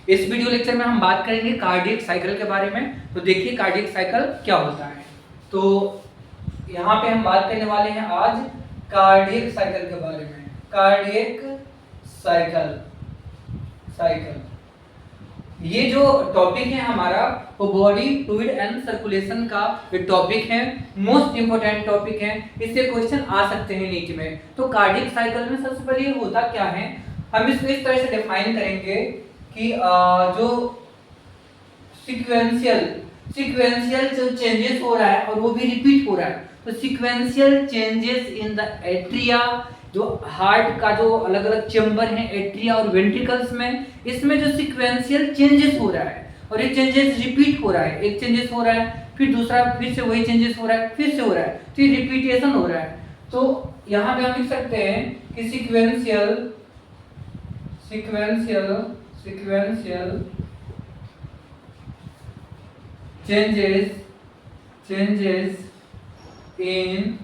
इस video lecture में हम बात करेंगे कार्डियक साइकिल के बारे में। तो देखिए कार्डियक साइकिल क्या होता है। तो यहाँ पे हम बात करने वाले हैं आज कार्डियक साइकिल के बारे में। कार्डियक साइकिल ये जो टॉपिक है हमारा वो बॉडी फ्लूइड एंड सर्कुलेशन का ये टॉपिक है, मोस्ट इंपोर्टेंट टॉपिक है। इससे क्वेश्चन आ सकते हैं नीट में। तो कार्डियक साइकिल में सबसे पहले होता क्या है, हम इसको इस तरह से डिफाइन करेंगे कि जो सीक्वेंशियल जो चेंजेस हो रहा है और वो भी रिपीट हो रहा है, तो sequential changes in the atria, जो हार्ट का जो अलग अलग चेंबर है एट्रिया और वेंट्रिकल्स में, इसमें जो सीक्वेंशियल चेंजेस हो रहा है और ये चेंजेस रिपीट हो रहा है, एक चेंजेस हो रहा है फिर दूसरा, फिर से वही चेंजेस हो रहा है, फिर से हो रहा है, तो ये रिपीटेशन हो रहा है। तो यहाँ पे हम लिख सकते हैं कि sequential changes in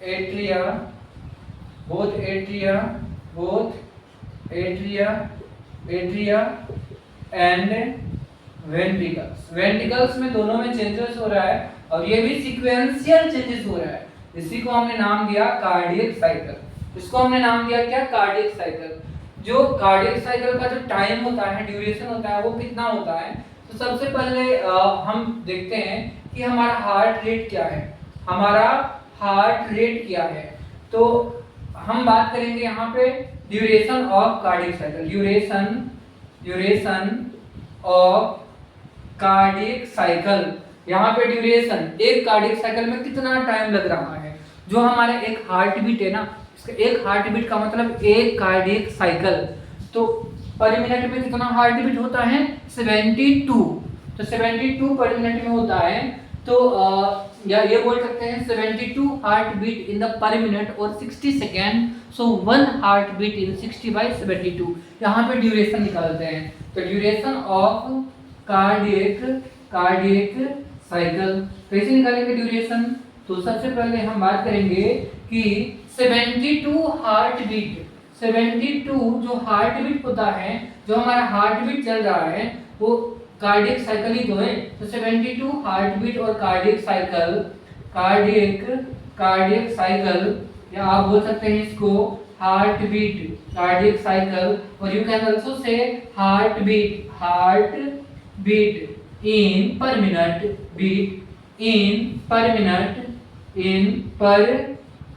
atria, both atria and ventricles में दोनों में चेंजेस हो रहा है और ये भी सीक्वेंशियल चेंजेस हो रहा है। इसी को हमने नाम दिया कार्डियक साइकिल। इसको हमने नाम दिया क्या, कार्डियक साइकिल। जो कार्डियक साइकिल का जो टाइम होता है, ड्यूरेशन होता है, वो कितना होता है। तो सबसे पहले हम देखते हैं कि हमारा हार्ट रेट क्या है। तो हम बात करेंगे यहाँ पे duration of cardiac cycle, duration of cardiac cycle. यहाँ पे ड्यूरेशन, एक कार्डियक साइकिल में कितना टाइम लग रहा है। जो हमारा एक हार्ट बीट है ना, एक हार्ट बीट का मतलब एक कार्डियक साइकिल, तो पर मिनट में कितना हार्ट बीट होता है, 72। तो 72 पर मिनट में होता है। तो या ये बोल सकते हैं 72 heart beat in the per minute और 60 second. So 1 heart beat in 60/72। यहाँ पे ड्यूरेशन निकालते हैं। तो ड्यूरेशन ऑफ कार्डियक साइकिल कैसे निकालेंगे ड्यूरेशन। तो सबसे पहले हम बात करेंगे कि 72 हार्ट बीट, 72 जो हार्ट बीट होता है, जो हमारा हार्ट बीट चल रहा है वो कार्डियक साइकिल ही तो है। तो 72 हार्ट बीट और कार्डियक साइकिल, या आप बोल सकते हैं इसको हार्ट बीट कार्डियक साइकिल, और you can also say heart beat इन पर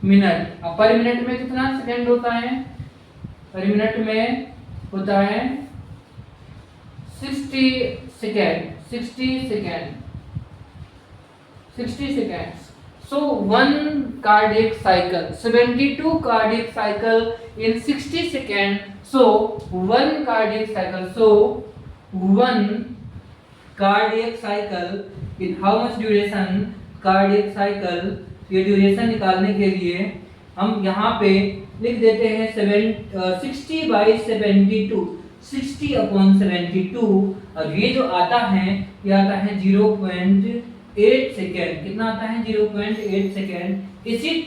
मिनट, अब पर मिनट में कितना सेकंड होता है, पर मिनट में होता है 60 seconds. So 1 cardiac cycle, 72 cardiac cycle in 60 seconds. So 1 cardiac cycle. So 1 cardiac cycle in how much duration? Cardiac cycle, ये ड्यूरेशन निकालने के लिए हम यहाँ पे लिख देते हैं 60/72, 60/72। और ये जो आता है, ये आता है 0.8 सेकेंड। कितना आता है, 0.8 सेकेंड। इसी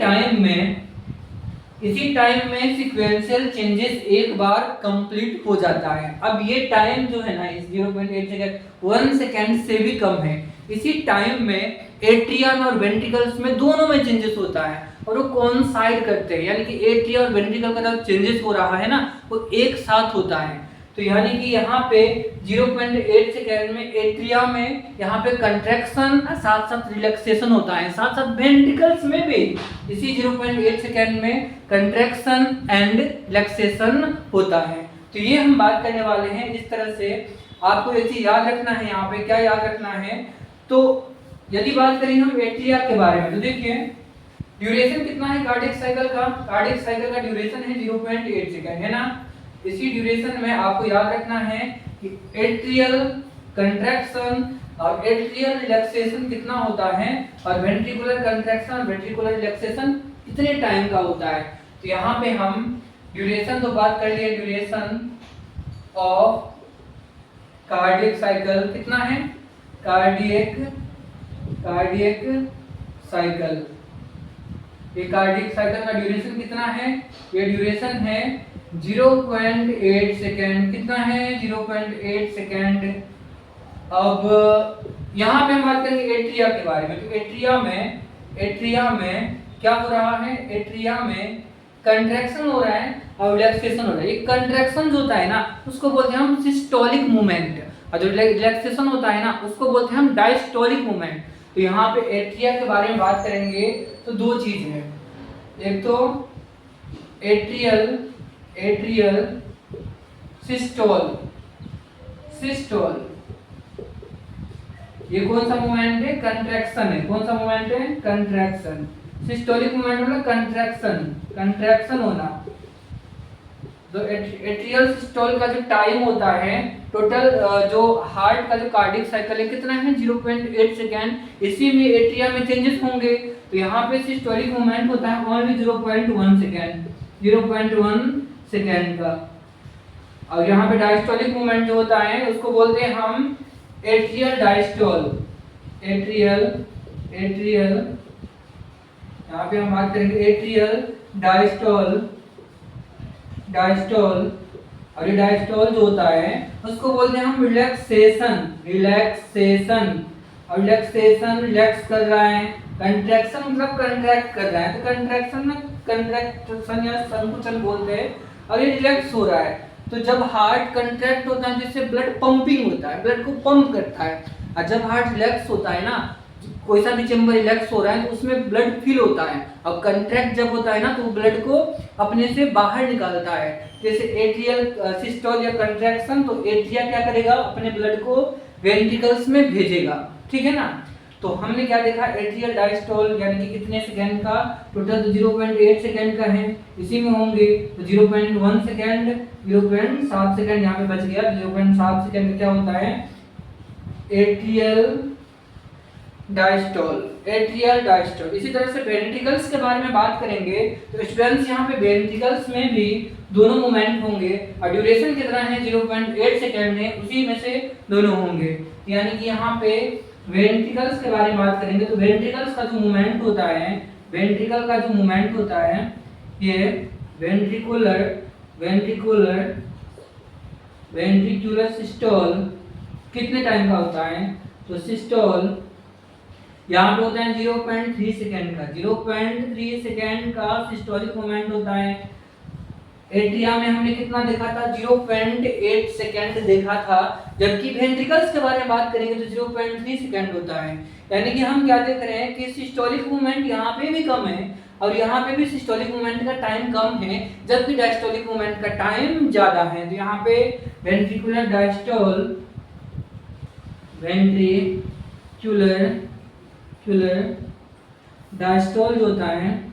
टाइम में सीक्वेंशियल चेंजेस एक बार कंप्लीट हो जाता है। अब ये टाइम जो है ना, इस 0.8 सेकेंड 1 सेकेंड से भी कम है। इसी टाइम में एट्रिया और वेंट्रिकल्स में दोनों में चेंजेस होता है और वो कोइंसाइड करते हैं, यानी कि एट्रिया और वेंट्रिकल का जो चेंजेस हो रहा है ना, वो एक साथ होता है। तो यानी कि यहाँ पे 0.8 सेकेंड में एट्रिया में यहाँ पे कंट्रैक्शन साथ साथ रिलैक्सेशन होता है, साथ साथ वेंट्रिकल्स में भी इसी 0.8 सेकेंड में कंट्रैक्शन एंड रिलैक्सेशन होता है। तो ये हम बात करने वाले हैं इस तरह से। आपको ये चीज याद रखना है। यहाँ पे क्या याद रखना है, तो यदि बात करें हम एट्रिया के बारे में, तो देखिए ड्यूरेशन कितना है कार्डियक साइकिल का। कार्डियक साइकिल का ड्यूरेशन है 0.8 सेकेंड, है ना। इसी ड्यूरेशन में आपको याद रखना है कि एट्रियल कंट्रैक्शन और एट्रियल रिलैक्सेशन कितना होता है और वेंट्रिकुलर कंट्रैक्शन और वेंट्रिकुलर रिलैक्सेशन कितने टाइम का होता है। तो यहाँ पे हम ड्यूरेशन तो बात कर लिए, ड्यूरेशन ऑफ कार्डियक साइकिल कितना है, कार्डियक साइकिल, ये कार्डियक साइकिल का ड्यूरेशन कितना है, ये ड्यूरेशन है 0.8 सेकेंड कितना है 0.8 सेकेंड। अब यहाँ पे हम बात करेंगे एट्रिया के बारे में। तो एट्रिया में क्या हो रहा है, एट्रिया में कंट्रैक्शन हो रहा है और रिलैक्सेशन हो रहा है। ये कंट्रैक्शन जो होता है ना उसको बोलते हैं हम सिस्टोलिक मूवमेंट, और जो रिलैक्सेशन होता है ना उसको बोलते हैं हम डायस्टोलिक मूवमेंट। तो यहाँ पे एट्रिया के बारे में बात करेंगे तो दो चीज है, एक तो एट्रियल सिस्टोल ये कौन सा मूवमेंट है, कंट्रैक्शन है। कौन सा मूवमेंट है, कंट्रैक्शन। सिस्टोलिक मूवमेंट मतलब कंट्रैक्शन होना। तो एट्रियल सिस्टोल का जो टाइम होता है टोटल जो हार्ट का जो कार्डियक साइकिल है कितना है 0.8 सेकेंड। इसी में एट्रिया में चेंजेस होंगे। तो यहाँ पे सिस्टोलिक मूवमेंट होता है ओनली 0.1 सेकेंड, 0.1 सेकेंड का। और यहाँ पे डायस्टोलिक मूवमेंट जो होता है उसको बोलते हैं हम एट्रियल डायस्टोल। एट्रियल यहाँ पे हम बात करेंगे एट्रियल डायस्टोल। और ये डायस्टोल जो होता है उसको बोलते हैं हम रिलैक्सेशन। और रिलैक्स कर रहा है, कंट्रैक्शन मतलब कंट्रैक्ट कर रहा है। तो कंट्रैक्शन में कंट्रैक्शन या संकुचन बोलते हैं। और ये रिलैक्स हो रहा है। तो जब हार्ट कंट्रैक्ट होता है जिससे ब्लड पंपिंग होता है, ब्लड को पंप करता है। और जब हार्ट रिलैक्स होता है ना, कोई सा भी चेंबर रिलैक्स हो रहा है तो उसमें ब्लड फील होता है। और कंट्रैक्ट जब होता है ना तो ब्लड को अपने से बाहर निकालता है। जैसे एट्रियल सिस्टोल या कंट्रैक्शन, तो एट्रिया क्या करेगा, अपने ब्लड को वेंट्रिकल्स में भेजेगा, ठीक है ना। तो हमने क्या देखा, एट्रियल डायस्टोल यानी कि कितने सेकंड का, टोटल 0.8 सेकंड का है। इसी में होंगे तो 0.1 सेकंड, 0.7 सेकंड यहाँ पे बच गया। 0.7 सेकंड क्या होता है, एट्रियल डायस्टोल। इसी तरह से वेंट्रिकल्स के बारे में बात करेंगे तो स्टूडेंट्स यहाँ पे वेंट्रिकल्स में भी दोनों मूवमेंट होंगे। और ड्यूरेशन कितना है 0.8 सेकंड है, उसी में से दोनों होंगे। यानी कि यहाँ पे वेंट्रिकल्स के बारे में बात करेंगे तो वेंट्रिकल्स का जो मूवमेंट होता है, वेंट्रिकल का जो मूवमेंट होता है ये वेंट्रिकुलर सिस्टोल कितने टाइम का होता है, तो सिस्टोल यहाँ पे होता है 0.3 सेकेंड का। 0.3 सेकेंड का सिस्टोलिक मूवमेंट होता है। एट्रिया में हमने कितना देखा था, 0.8 सेकेंड देखा था। जबकि वेंट्रिकल्स के बारे में बात करेंगे तो 0.3 सेकेंड होता है। यानी कि हम क्या देख रहे हैं कि सिस्टोलिक मूवमेंट यहाँ पे भी कम है और यहाँ पे भी सिस्टोलिक मूवमेंट का टाइम कम है, जबकि डायस्टोलिक मूवमेंट का टाइम ज्यादा है। तो यहाँ पे वेंट्रिकुलर डायस्टोल जो होता है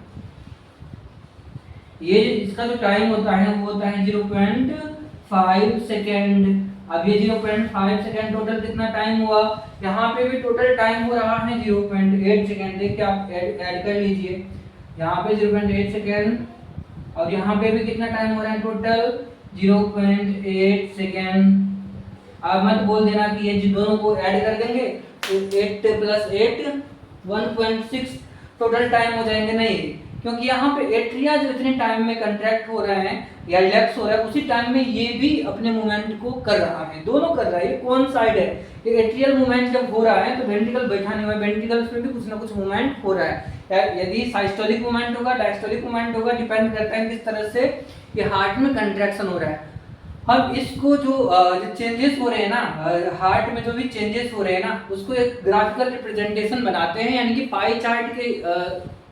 ये इसका जो टाइम होता है वो होता है 0.5 सेकेंड। अब ये 0.5 सेकेंड टोटल कितना टाइम हुआ, यहाँ पे भी टोटल टाइम हो रहा है 0.8 सेकेंड। देखिए आप ऐड कर लीजिए, यहाँ पे 0.8 सेकेंड और यहाँ पे भी कितना टाइम हो रहा है टोटल 0.8 सेकेंड। अब मत बोल देना कि ये दोनों को ऐड कर देंगे तो 8 + 8 1.6 टोटल टाइम हो जाएंगे, नहीं। क्योंकि यहाँ पे एट्रिया जो इतने टाइम में कंट्रैक्ट हो रहा है या रिलैक्स हो रहा है उसी टाइम में ये भी अपने मूवमेंट को कर रहा है, दोनों कर रहा है। ये कौन साइड है, ये एट्रियल मूवमेंट जब हो रहा है तो वेंट्रिकल बैठा नहीं हुआ है, वेंट्रिकल्स में भी कुछ ना कुछ मूवमेंट हो रहा है। यदि सिस्टोलिक मूवमेंट होगा, डायस्टोलिक मूवमेंट होगा, डिपेंड करता है किस तरह से ये हार्ट में कंट्रैक्शन हो रहा है। हम इसको जो चेंजेस हो रहे हैं ना, हार्ट में जो भी चेंजेस हो रहे हैं ना उसको एक ग्राफिकल रिप्रेजेंटेशन बनाते हैं, यानी कि पाई चार्ट के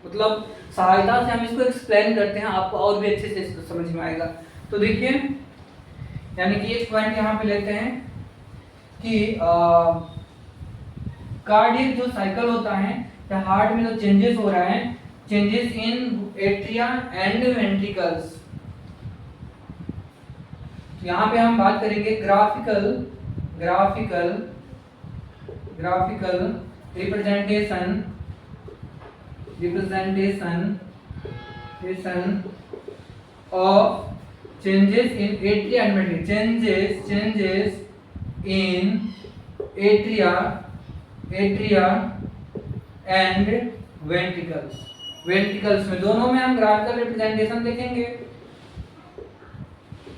मतलब सहायता से हम इसको एक्सप्लेन करते हैं, आपको और भी अच्छे से समझ में आएगा। तो देखिए, यानी कि एक पॉइंट यहाँ पे लेते हैं कि कार्डियक जो साइकिल होता है या हार्ट में जो चेंजेस हो रहा है, changes in atria and ventricles. यहाँ पे हम बात करेंगे graphical representation of changes in atria and ventricles, changes in atria and ventricles में दोनों में हम ग्राफिकल रिप्रेजेंटेशन देखेंगे।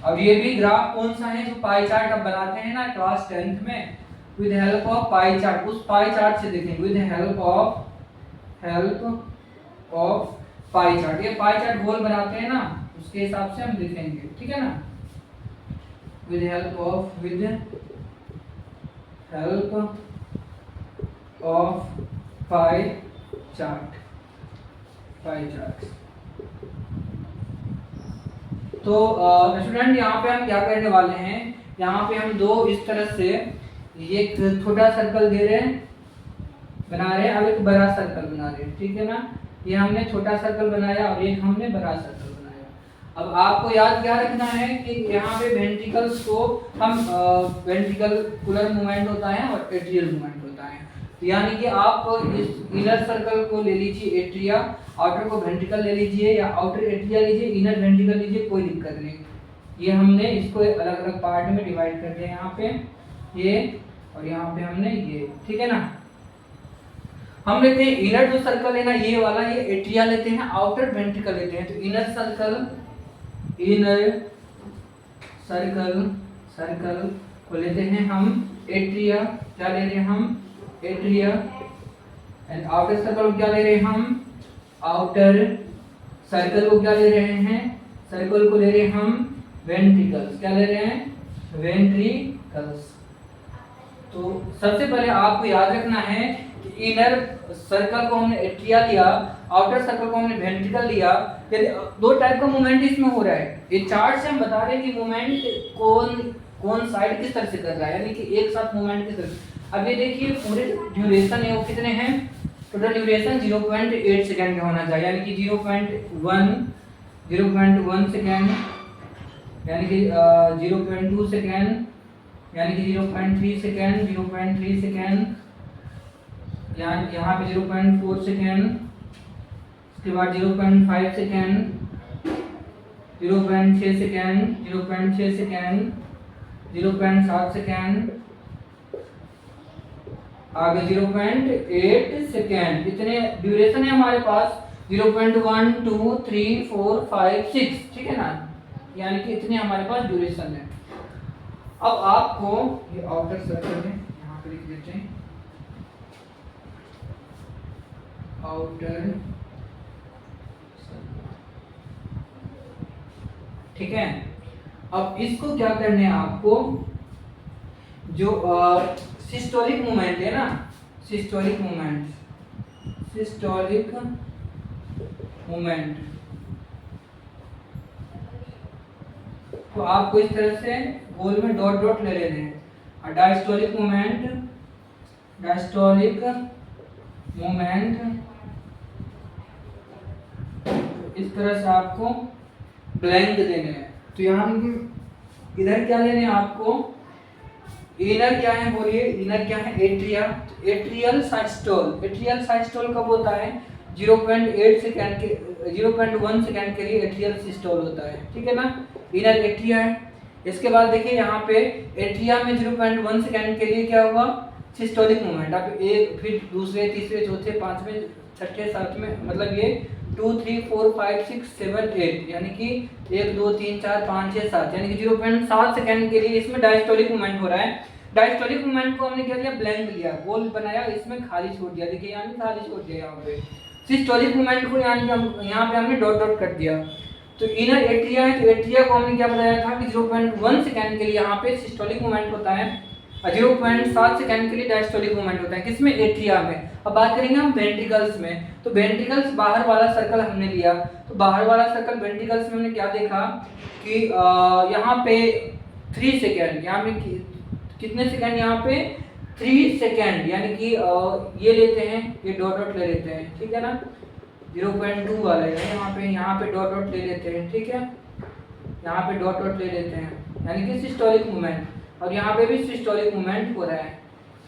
अब ये भी ग्राफ कौन सा है, जो पाई चार्ट अब बनाते हैं ना क्लास 10th में, with help of pie chart, उस पाई चार्ट से देखेंगे, with help of pie chart. ये पाई चार्ट गोल बनाते हैं ना, उसके हिसाब से हम लिखेंगे, ठीक है ना, with help of pie chart. तो स्टूडेंट यहाँ पे हम क्या करने वाले हैं, यहाँ पे हम दो इस तरह से ये एक छोटा सर्कल दे रहे हैं, बना रहे हैं, अब एक बड़ा सर्कल बना रहे हैं, ठीक है ना। ये हमने छोटा सर्कल बनाया और एक हमने बड़ा सर्कल बनाया। अब आपको याद क्या रखना है कि यहाँ पे वेंट्रिकल्स को हम वेंट्रिकुलर मूवमेंट होता है और एट्रियल मूवमेंट होता है। तो यानी कि आप इस इनर सर्कल को ले लीजिए एट्रिया, आउटर को वेंट्रिकल ले लीजिए, या आउटर एट्रिया लीजिए, इनर वेंट्रिकल लीजिए, कोई दिक्कत नहीं। ये हमने इसको अलग अलग पार्ट में डिवाइड कर दिया, यहाँ पे ये और यहाँ पे हमने ये, ठीक है ना। हम लेते हैं इनर जो सर्कल है ना ये वाला, ये एट्रिया लेते हैं, आउटर वेंट्रिकल लेते हैं। तो इनर सर्कल को लेते हैं हम एट्रिया, क्या ले रहे हैं हम, एट्रिया, एंड आउटर सर्कल को क्या ले रहे हैं हम, आउटर सर्कल को क्या ले रहे हैं, सर्कल को ले रहे हैं हम वेंट्रिकल्स, क्या ले रहे हैं, वेंट्रिकल्स। तो सबसे पहले आपको याद रखना है कि इनर सर्कल को हमने एट्रिया लिया, आउटर सर्कल को हमने वेंट्रिकल लिया। यदि दो टाइप का मूवमेंट इसमें हो रहा है, ये चार्ट से हम बता रहे हैं कि मूवमेंट कौन साइड किस तरह से कर रहा है, यानी कि एक साथ मूवमेंट किस तरह। अब ये देखिए पूरे ड्यूरेशन है वो कितने हैं, टोटल ड्यूरेशन 0.8 सेकंड का होना चाहिए, यानी कि 0.1 सेकंड, यानी कि 0.2 सेकंड, यानी कि 0.3 सेकंड, 0.3 सेकंड, यहाँ पे 0.4 सेकंड, उसके बाद 0.5 सेकंड, 0.6 सेकंड, 0.6 सेकंड, 0.7 सेकंड, आगे 0.8 सेकंड। इतने ड्यूरेशन है हमारे पास, 0.1 2 3 4 5 6, ठीक है ना, यानी कि इतने हमारे पास ड्यूरेशन है। अब आपको ये आउटर सर्कल है, यहाँ पे लिख देते हैं आउटर, ठीक है। अब इसको क्या करना है आपको, जो सिस्टोलिक मूवमेंट है ना, सिस्टोलिक मूवमेंट, तो आपको इस तरह से गोल में डॉट डॉट ले लेने हैं। और डायस्टोलिक मूवमेंट इस तरह से आपको ब्लैंक देने हैं। तो यहाँ इधर क्या लेने हैं आपको, इनर क्या है बोलिए, इनर क्या है, एट्रिया, एट्रियल साइस्टोल। एट्रियल साइस्टोल कब होता है, 0.8 सेकंड के 0.1 सेकंड के लिए एट्रियल सिस्टोल होता है, ठीक है ना, इनर एट्रिया है। इसके बाद देखिए यहाँ पे एट्रिया में 0.1 सेकंड के लिए क्या हुआ, सिस्टोलिक मूवमेंट। अब एक, फिर दूसरे, तीसरे, चौथे, पांचवें, छठे, सातवें, मतलब ये 2 3 4 5 6 7 8, यानी कि 1 2 3 4 5 6 7, यानी कि 0.7 सेकंड के लिए इसमें डायस्टोलिक मूवमेंट हो रहा है। डायस्टोलिक मूवमेंट को हमने क्या लिया, ब्लैंक लिया, गोल बनाया, इसमें खाली छोड़ दिया, देखिए यहाँ पे खाली छोड़ दिया। यहाँ पे सिस्टोलिक मूवमेंट को यानी कि यहाँ पे हमने डॉट डॉट कर दिया। तो इनर एट्रिया है, तो एट्रिया को हमने क्या बताया था कि 0.1 सेकंड के लिए यहाँ पे सिस्टोलिक मूवमेंट होता है, 0.7 सेकंड के लिए डायस्टोलिक मूवमेंट होता है, किसमें, एट्रिया में। अब बात करेंगे हम वेंट्रिकल्स में। तो वेंट्रिकल्स बाहर वाला सर्कल हमने लिया, तो बाहर वाला सर्कल वेंट्रिकल्स में हमने क्या देखा कि यहाँ पे 3 सेकंड, यहाँ पे कितने सेकंड, यहाँ पे 3 सेकंड, यानी कि ये लेते हैं, ये डॉट डॉट ले लेते हैं, ठीक है ना, 0.2 वाला है यहाँ पे डॉट डॉट ले लेते हैं, ठीक है, यहाँ पे डॉट डॉट ले लेते हैं, यानी कि सिस्टोलिक मूवमेंट। और यहाँ पे भी सिस्टोलिक मूवमेंट हो रहा है,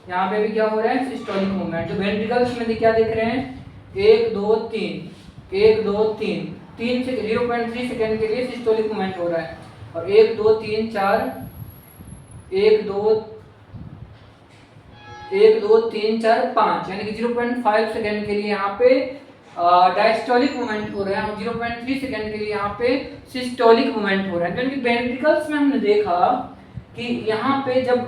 यहाँ पे भी क्या हो रहा है, सिस्टोलिक मूवमेंट। तो वेंट्रिकल्स में क्या देख रहे हैं, 1 2 3 1 2 3 3 से 0.3 सेकंड के लिए सिस्टोलिक मूवमेंट हो रहा है, और 1 2 3 4 1 2 3 4 5, यानी कि 0.5 सेकंड के लिए यहाँ पे डायस्टोलिक मूवमेंट हो रहा है और 0.3 सेकंड के लिए यहाँ पे सिस्टोलिक मूवमेंट हो रहा है। क्योंकि वेंट्रिकल्स में हमने देखा कि यहाँ पे जब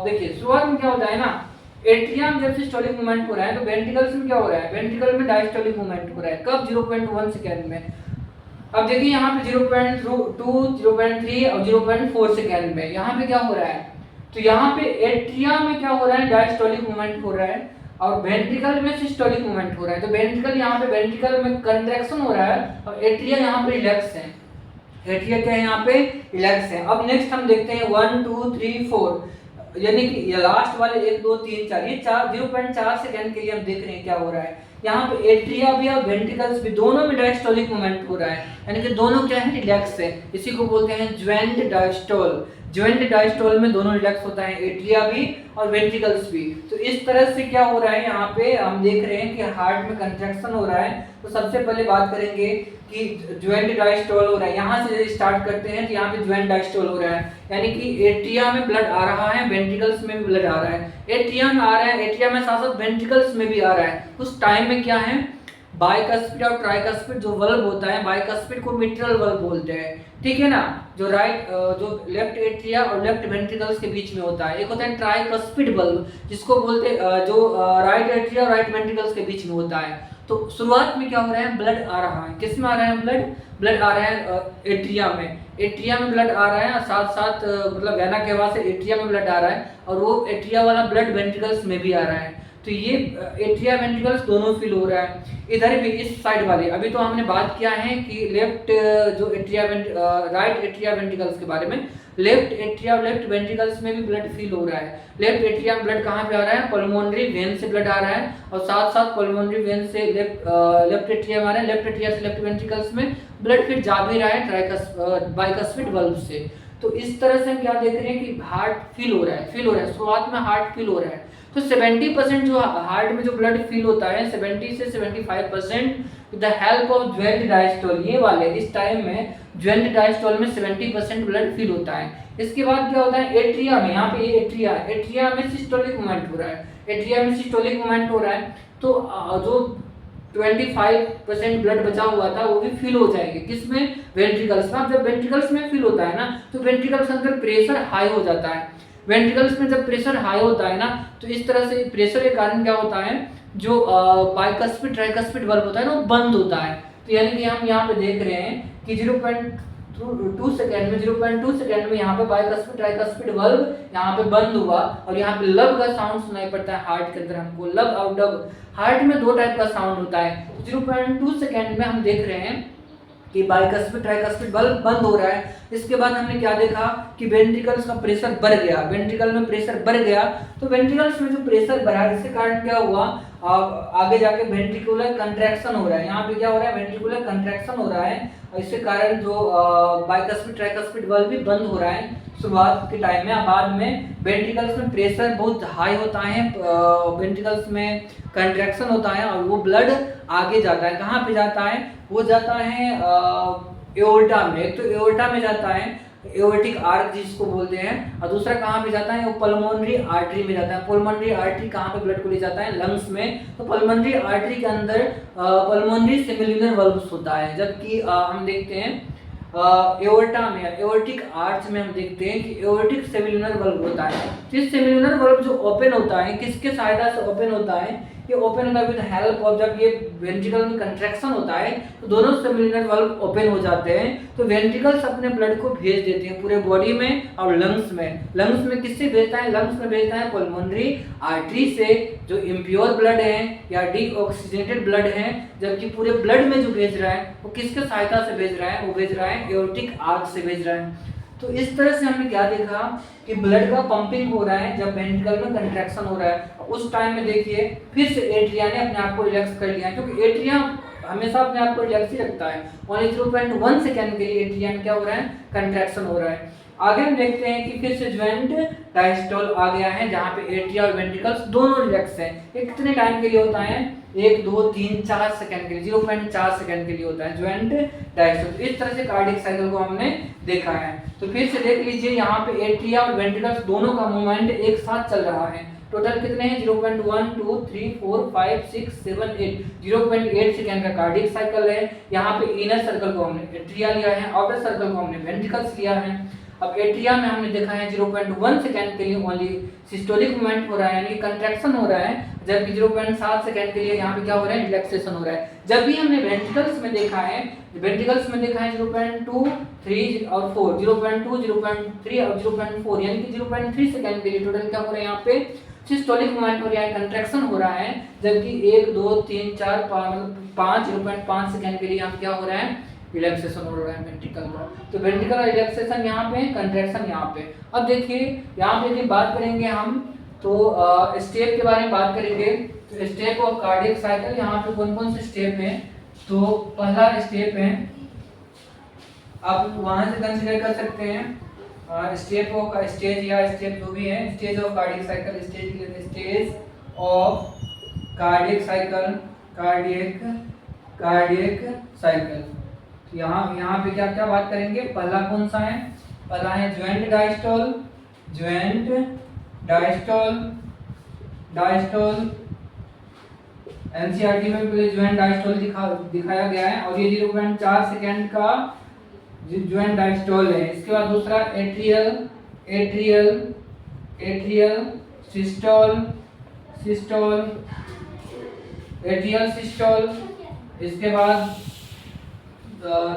देखिए शुरुआत में क्या होता है ना, एट्रिया में जब सिस्टोलिक मूवमेंट हो रहा है तो वेंट्रिकल्स में क्या हो रहा है, वेंट्रिकल में डायस्टोलिक मूवमेंट हो रहा है। कब? 0.1 सेकंड में। अब देखिए यहाँ पे 0.2, 0.3 और 0.4 सेकंड में यहाँ पे क्या हो रहा है, तो यहाँ पे एट्रिया में क्या हो रहा है, डायस्टोलिक मूवमेंट हो रहा है और वेंट्रिकल में सिस्टोलिक मूवमेंट हो रहा है। तो वेंट्रिकल यहाँ पे वेंट्रिकल में कंट्रैक्शन हो रहा है और एट्रिया यहाँ पे रिलैक्स है। एट्रिया क्या है, यहाँ पे रिलैक्स है। अब नेक्स्ट हम देखते हैं 1 2 3 4, यानी कि ये लास्ट वाले 1 2 3 4, ये 0.4 सेकंड के लिए हम देख रहे हैं क्या हो रहा है। यहाँ पे एट्रिया भी और वेंट्रिकल्स भी दोनों में डायस्टोलिक मूवमेंट हो रहा है, यानी कि दोनों क्या है, रिलैक्स है। इसी को बोलते हैं ज्वाइंट डायस्टोल। ज्वाइंट डायस्टोल में दोनों रिलैक्स होता है, एट्रिया भी और वेंट्रिकल्स भी। तो इस तरह से क्या हो रहा है, यहाँ पे हम देख रहे हैं कि हार्ट में कंट्रैक्शन हो रहा है। तो सबसे पहले बात करेंगे कि ज्वाइंट डायस्टोल हो रहा है, यहाँ से स्टार्ट करते हैं। तो यहाँ पे ज्वाइंट डायस्टोल हो रहा है, यानी कि एट्रिया में ब्लड आ रहा है, वेंट्रिकल्स में भी ब्लड आ रहा है। एट्रिया में आ रहा है, एट्रिया में साथ साथ वेंट्रिकल्स में भी आ रहा है। उस टाइम में क्या है, बाइकस्पिड और ट्राइकस्पिड जो वल्व होता है, बाइकस्पिड को मिट्रल वल्व बोलते हैं, ठीक है ना, जो जो लेफ्ट एट्रिया और लेफ्ट वेंट्रिकल्स के बीच में होता है। एक होता है ट्राइकस्पिड वल्व, जिसको बोलते हैं जो राइट एट्रिया और राइट वेंट्रिकल्स के बीच में होता है। तो शुरुआत में क्या हो रहा है, ब्लड आ रहा है। किस में आ रहा है ब्लड आ रहा है एट्रिया में। एट्रिया में ब्लड आ रहा है और साथ साथ मतलब वेना केवा से एट्रिया में ब्लड आ रहा है और वो एट्रिया वाला ब्लड वेंट्रिकल्स में भी आ रहा है। तो ये एट्रिया वेंट्रिकल्स दोनों फिल हो रहा है। इधर भी इस साइड वाले, अभी तो हमने बात किया है कि लेफ्ट जो एट्रिया राइट एट्रिया वेंट्रिकल्स के बारे में। लेफ्ट एट्रिया और लेफ्ट वेंट्रिकल्स में भी ब्लड फिल हो रहा है। लेफ्ट एट्रिया में ब्लड कहाँ पे आ रहा है, पल्मोनरी वेन से ब्लड आ रहा है और साथ साथ पल्मोनरी वेन से लेफ्ट एट्रिया में आ रहा है। लेफ्ट एट्रिया से लेफ्ट वेंट्रिकल्स में ब्लड फिर जा भी रहा है बाइकस्पिड वल्व से। तो इस तरह से हम क्या देख रहे हैं कि हार्ट फिल हो रहा है, शुरुआत में हार्ट फिल हो रहा है। तो 70% जो हार्ट में जो ब्लड फिल होता है, 70 से 75% with the help of joint diastole. ये वाले इस टाइम में ज्वाइंट डायस्टोल में 70% ब्लड फिल होता है। इसके बाद क्या होता है, एट्रिया में, यहाँ पे ये एट्रिया में सिस्टोलिक मूवमेंट हो रहा है। एट्रिया में सिस्टोलिक मूवमेंट हो रहा है तो जो 25% ब्लड बचा हुआ था वो भी फिल हो जाएंगे। किसमें, वेंट्रिकल्स में। जब वेंट्रिकल्स में फिल होता है ना तो वेंट्रिकल्स के अंदर प्रेशर हाई हो जाता है। वेंट्रिकल्स में जब प्रेशर हाई होता है ना तो इस तरह से प्रेशर के कारण क्या होता है, जो बाइकस्पिड ट्राइकस्पिड वल्व होता है ना वो बंद होता है। तो यानी कि हम यहाँ पे देख रहे हैं कि 0.2 सेकंड में यहाँ पे बाइकस्पिड ट्राइकस्पिड वल्व यहाँ पे बंद हुआ और यहाँ पे लब का साउंड सुनाई पड़ता है हार्ट के अंदर हमको, लब और डब। हार्ट में 2 टाइप का साउंड होता है। 0.2 सेकंड में हम देख रहे हैं कि बाइकस्पिड ट्राइकस्पिड वल्व बंद हो रहा है। इसके बाद हमने क्या देखा कि वेंट्रिकल्स का प्रेशर बढ़ गया, वेंट्रिकल में प्रेशर बढ़ गया। तो वेंट्रिकल्स में जो प्रेशर बढ़ा इसके कारण क्या हुआ, आगे जाके वेंट्रिकुलर कंट्रैक्शन हो रहा है। यहाँ पे क्या हो रहा है, वेंट्रिकुलर कंट्रैक्शन हो रहा है और इसके कारण जो बाइकस्पिड ट्राइकस्पिड वल्व भी बंद हो रहा है शुरुआत के टाइम में। बाद में वेंट्रिकल्स में प्रेशर बहुत हाई होता है, वेंट्रिकल्स में कंट्रैक्शन होता है और वो ब्लड आगे जाता है। कहाँ पे जाता है, वो जाता है एओर्टा में। एक तो एओर्टा में जाता है, एओर्टिक आर्क जिसको बोलते हैं, और दूसरा कहाँ पे जाता है, वो पल्मोनरी आर्टरी में जाता है। पल्मोनरी आर्टरी कहाँ पे ब्लड को ले जाता है, लंग्स में। तो पल्मोनरी आर्टरी के अंदर पल्मोनरी सेमिलुनर वल्व्स होता है। जबकि हम देखते हैं एओर्टा में, एओर्टिक आर्च में हम देखते हैं कि एओर्टिक सेमिलुनर वल्व होता है। तो इस सेमिलुनर वल्व जो ओपन होता है, किसके सहायता से ओपन होता है, ये ओपन होता है विद हेल्प ऑफ, जब ये वेंट्रिकल में कंट्रैक्शन होता है तो दोनों सेमिलुनर वल्व ओपन हो जाते हैं। तो वेंट्रिकल्स अपने ब्लड को भेज देते हैं पूरे बॉडी में और लंग्स में। लंग्स में किससे भेजता है, लंग्स में भेजता है पल्मोनरी आर्टरी से, जो इम्प्योर ब्लड है या डीऑक्सीजनेटेड ब्लड है। जबकि पूरे ब्लड में जो भेज रहा है वो किसके सहायता से भेज रहा है, वो भेज रहा है एओर्टिक आर्च से भेज रहा है। तो इस तरह से हमने क्या देखा कि ब्लड का पंपिंग हो रहा है जब वेंट्रिकल में कंट्रैक्शन हो रहा है। उस टाइम में देखिए फिर से एट्रिया ने अपने आप को रिलैक्स कर लिया है, क्योंकि एट्रिया हमेशा अपने आप को रिलैक्स ही रखता है। ओनली 0.1 सेकंड के लिए एट्रिया में क्या हो रहा है, कंट्रैक्शन हो रहा है। आगे हम देखते हैं कि फिर से ज्वाइंट डायस्टोल आ गया है, जहाँ पे एट्रिया और वेंट्रिकल्स दोनों रिलैक्स हैं। ये कितने टाइम के लिए होता है, 1 2 3 4 सेकंड के लिए, 0.4 सेकंड के लिए होता है ज्वाइंट डायस्टोल। इस तरह से कार्डियक साइकिल को हमने देखा है। तो फिर से देख लीजिए, यहाँ पे एट्रिया और वेंट्रिकल्स दोनों का मूवमेंट एक साथ चल रहा है। टोटल कितने हैं 0.1 2 3 4 5 6 7 8 0.8 सेकंड का कार्डियक साइकिल है। यहाँ पे इनर सर्कल को हमने एट्रिया लिया है, आउटर सर्कल को हमने वेंट्रिकल्स लिया है। अब एट्रिया में हमने देखा है 0.1 सेकंड के लिए ओनली सिस्टोलिक मूवमेंट हो रहा है यानी कंट्रैक्शन हो रहा है, जबकि 0.7 सेकंड के लिए यहाँ पे क्या हो रहा है रिलैक्सेशन हो रहा है। जब भी हमने वेंट्रिकल्स में देखा है 0.2 3 और 4 0.2 0.3 और 0.4 यानी कि 0.3 सेकंड के लिए टोटल क्या हो रहा है यहाँ पे सिस्टोलिक मूवमेंट हो रहा है, कंट्रैक्शन हो रहा है, जबकि 1 2 3 4 5 0.5 सेकंड के लिए यहाँ क्या हो रहा है रिलैक्सेशन हो रहा है वेंट्रिकल का। तो वेंट्रिकल और रिलैक्सेशन यहाँ पे, कंट्रैक्शन यहाँ पे। अब देखिए यहाँ पे यदि बात करेंगे हम तो स्टेप के बारे में बात करेंगे। तो स्टेप ऑफ कार्डियक साइकिल यहाँ पे कौन कौन से स्टेप हैं, तो पहला स्टेप है आप वहां से कंसीडर कर सकते हैं स्टेप ऑफ स्टेज या स्टेप जो भी है stage of cardiac cycle, stage of cardiac cycle, cardiac cycle. यहाँ पे क्या क्या बात करेंगे, पहला कौन सा है, पहला है joint diastole, joint diastole, diastole NCERT में पहले ज्वाइंट डायस्टोल दिखाया गया है और ये 0.4 सेकंड का ज्वाइंट डायस्टोल है। इसके बाद दूसरा atrial, atrial, atrial systole, systole, atrial systole. इसके बाद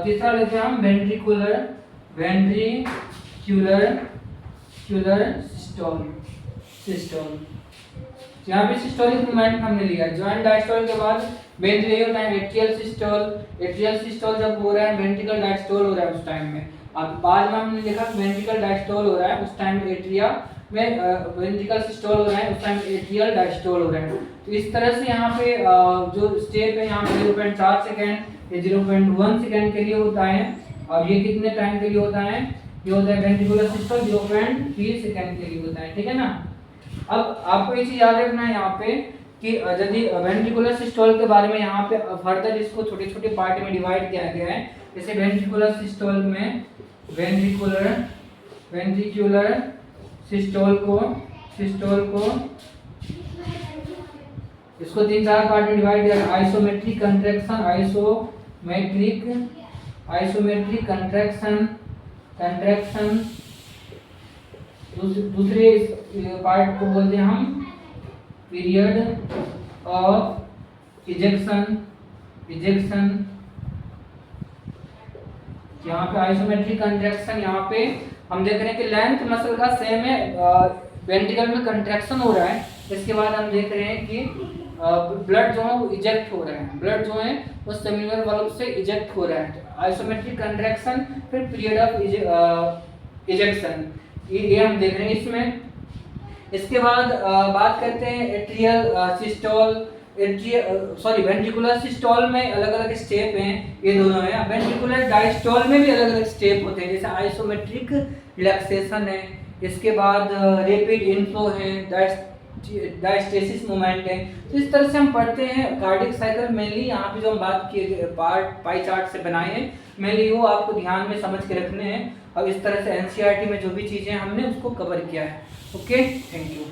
तीसरा लेते हैं हम वेंट्रिकुलर, वेंट्रिकुलर क्यूलर सिस्टोल, सिस्टोल। यहाँ पे सिस्टोलिक मूवमेंट हमने लिया। ज्वाइंट डायस्टोल के बाद ventricular time atrial systole, atrial systole जब हो रहा है वेंट्रिकल डायस्टोल हो रहा है उस टाइम में। अब बाद में हमने देखा वेंट्रिकल डायस्टोल हो रहा है उस टाइम एट्रिया में, वेंट्रिकल सिस्टोल हो रहा है उस टाइम एट्रियल डायस्टोल हो रहा है। तो इस तरह से यहाँ पे जो स्टेप है यहाँ पे 0.4 सेकंड, ये 0.1 सेकंड के लिए होता है और ये कितने टाइम के लिए होता है, ये होता है वेंट्रिकुलर सिस्टोल 0.3 सेकंड के लिए होता है, ठीक है ना। अब आपको ये चीज याद रखना है यहाँ पे कि यदि वेंट्रिकुलर सिस्टोल के बारे में यहाँ पे फर्दर इसको छोटे छोटे पार्ट में डिवाइड किया गया है। जैसे वेंट्रिकुलर सिस्टोल में वेंट्रिकुलर, वेंट्रिकुलर सिस्टोल को इसको 3-4 पार्ट में डिवाइड किया। Isometric contraction, isometric contraction, contraction. दूसरे पार्ट को बोलते हैं हम पीरियड ऑफ इजेक्शन, इजेक्शन। यहाँ पे आइसोमेट्रिक कंट्रैक्शन, यहाँ पे हम देख रहे हैं कि लेंथ मसल का सेम है, वेंट्रिकल में कंट्रैक्शन हो रहा है। इसके बाद हम देख रहे हैं कि ब्लड जो है वो इजेक्ट हो रहा है, ब्लड जो है वो सेमिनल वाल्व से इजेक्ट हो रहा है। आइसोमेट्रिक कंट्रैक्शन फिर पीरियड ऑफ इजेक्शन, ये हम देख रहे हैं इसमें। इसके बाद बात करते हैं एट्रियल सिस्टोल, वेंट्रिकुलर सिस्टोल में अलग अलग स्टेप हैं, ये दोनों हैं। वेंट्रिकुलर डायस्टोल में भी अलग अलग स्टेप होते हैं, जैसे आइसोमेट्रिक रिलैक्सेशन है, इसके बाद रैपिड इनफ्लो है, डायस्टेसिस मूवमेंट है। तो इस तरह से हम पढ़ते हैं कार्डियक साइकिल। मेनली यहाँ पे जो हम बात किए पार्ट पाई चार्ट से बनाए हैं, मेनली वो आपको ध्यान में समझ के रखने हैं। और इस तरह से एनसीईआरटी में जो भी चीज़ें हमने उसको कवर किया है। Okay, thank you.